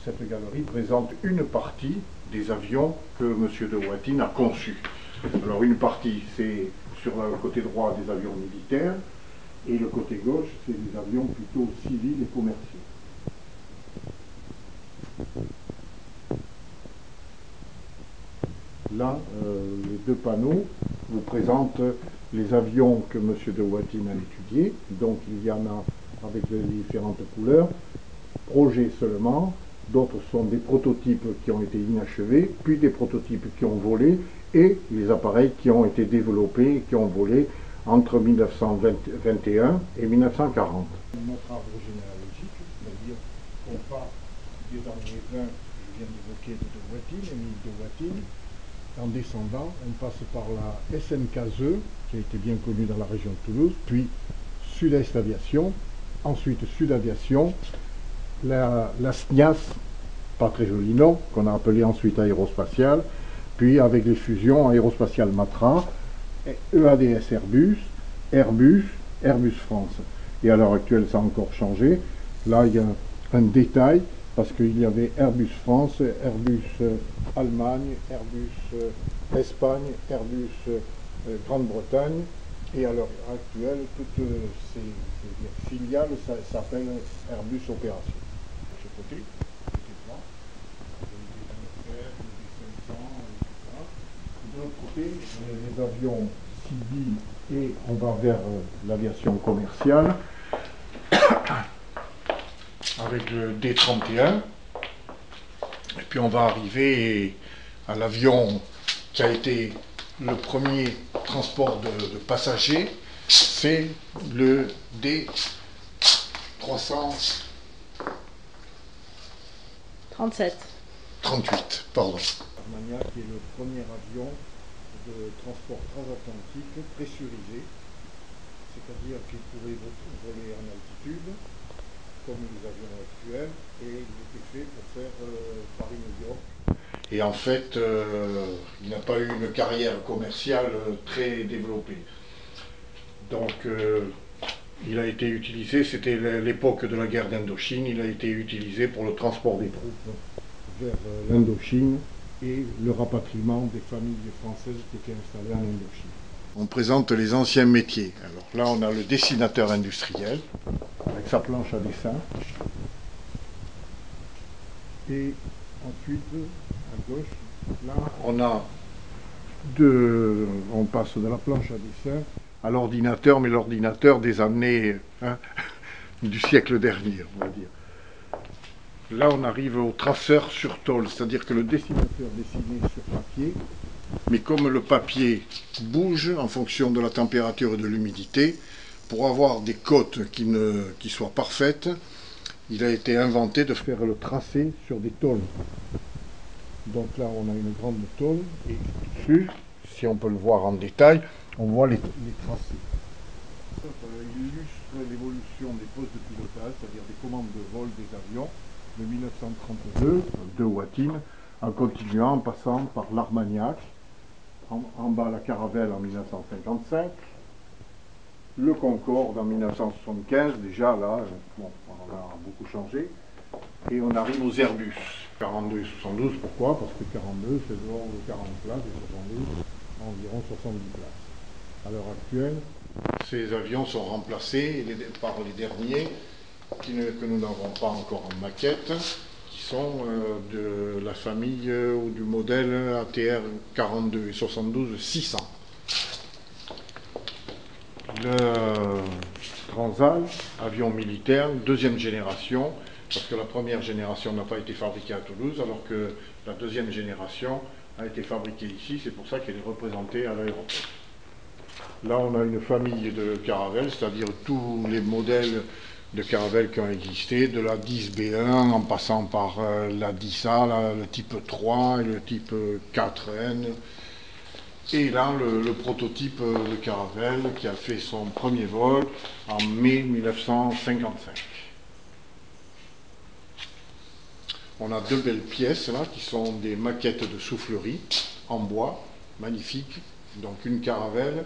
Cette galerie présente une partie des avions que M. de Watine a conçus. Alors une partie, c'est sur le côté droit des avions militaires, et le côté gauche, c'est des avions plutôt civils et commerciaux. Là, les deux panneaux vous présentent les avions que M. de Watine a étudiés. Donc il y en a avec les différentes couleurs, projets seulement, d'autres sont des prototypes qui ont été inachevés, puis des prototypes qui ont volé, et les appareils qui ont été développés et qui ont volé entre 1921 et 1940. Notre arbre généalogique, c'est-à-dire qu'on part des derniers vins que je viens d'évoquer de Watine, Émile de Watine. En descendant, on passe par la SNKZE, qui a été bien connue dans la région de Toulouse, puis Sud-Est Aviation, ensuite Sud Aviation, la SNIAS, pas très joli nom, qu'on a appelé ensuite Aérospatiale, puis avec les fusions Aérospatiale Matra, EADS Airbus, Airbus France. Et à l'heure actuelle, ça a encore changé. Là, il y a un détail, parce qu'il y avait Airbus France, Airbus Allemagne, Airbus Espagne, Airbus Grande-Bretagne, et à l'heure actuelle, toutes ces filiales s'appellent Airbus Opération. De ce côté droit, de l'autre côté, les avions civils, et on va vers l'aviation commerciale, avec le D-31, et puis on va arriver à l'avion qui a été le premier transport de passagers, c'est le D-337. 38, pardon. Armagnac est le premier avion de transport transatlantique pressurisé, c'est-à-dire qu'il pouvait voler en altitude, comme les avions actuels, et il était fait pour faire Paris-New York. Et en fait, il n'a pas eu une carrière commerciale très développée. Donc, il a été utilisé, c'était l'époque de la guerre d'Indochine, il a été utilisé pour le transport des troupes vers l'Indochine et le rapatriement des familles françaises qui étaient installées en Indochine. On présente les anciens métiers. Alors là, on a le dessinateur industriel, avec sa planche à dessin. Et ensuite, à gauche, là, on passe de la planche à dessin à l'ordinateur, mais l'ordinateur des années du siècle dernier, on va dire. Là, on arrive au traceur sur tôle, c'est-à-dire que le dessinateur dessinait sur papier, mais comme le papier bouge en fonction de la température et de l'humidité, pour avoir des cotes qui soient parfaites, il a été inventé de faire le tracé sur des tôles. Donc là, on a une grande tôle, et dessus, si on peut le voir en détail, on voit les tracés. Il illustre l'évolution des postes de pilotage, c'est-à-dire des commandes de vol des avions, de 1932, de Watine, en continuant, en passant par l'Armagnac, en bas la Caravelle en 1955, le Concorde en 1975, déjà là, bon, on a beaucoup changé, et on arrive aux Airbus. 42 et 72, pourquoi? Parce que 42, c'est dehors de 40 places, et 72, environ 70 places. À l'heure actuelle, ces avions sont remplacés par les derniers, que nous n'avons pas encore en maquette, qui sont de la famille ou du modèle ATR 42 et 72 600. Le Transal, avion militaire, deuxième génération, parce que la première génération n'a pas été fabriquée à Toulouse, alors que la deuxième génération a été fabriquée ici, c'est pour ça qu'elle est représentée à l'aéroport. Là, on a une famille de caravelles, c'est-à-dire tous les modèles de caravelles qui ont existé, de la 10B1 en passant par la 10A, le type 3 et le type 4N. Et là, le prototype de caravelle qui a fait son premier vol en mai 1955. On a deux belles pièces là, qui sont des maquettes de soufflerie en bois, magnifiques. Donc une caravelle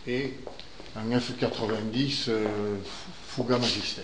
et un F90 Fouga Magister.